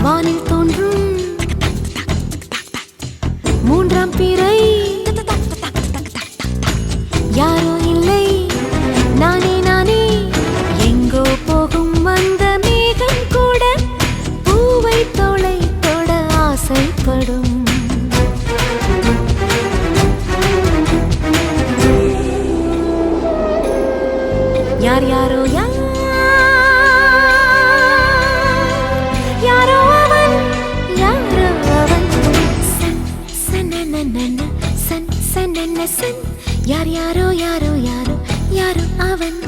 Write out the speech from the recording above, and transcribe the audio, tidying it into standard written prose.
வானில் தோன்றும் மூன்றாம் பிறை யாரோ இல்லை நானே நானே எங்கோ போகும் அந்த மேகம் கூட பூவை தோளை தொட ஆசைப்படும் யார் யாரோ யாரோ அவன் யாரோ அவன் சன் சனனனன சன் சனன சன் யார் யாரோ யாரோ யாரோ யாரோ அவன்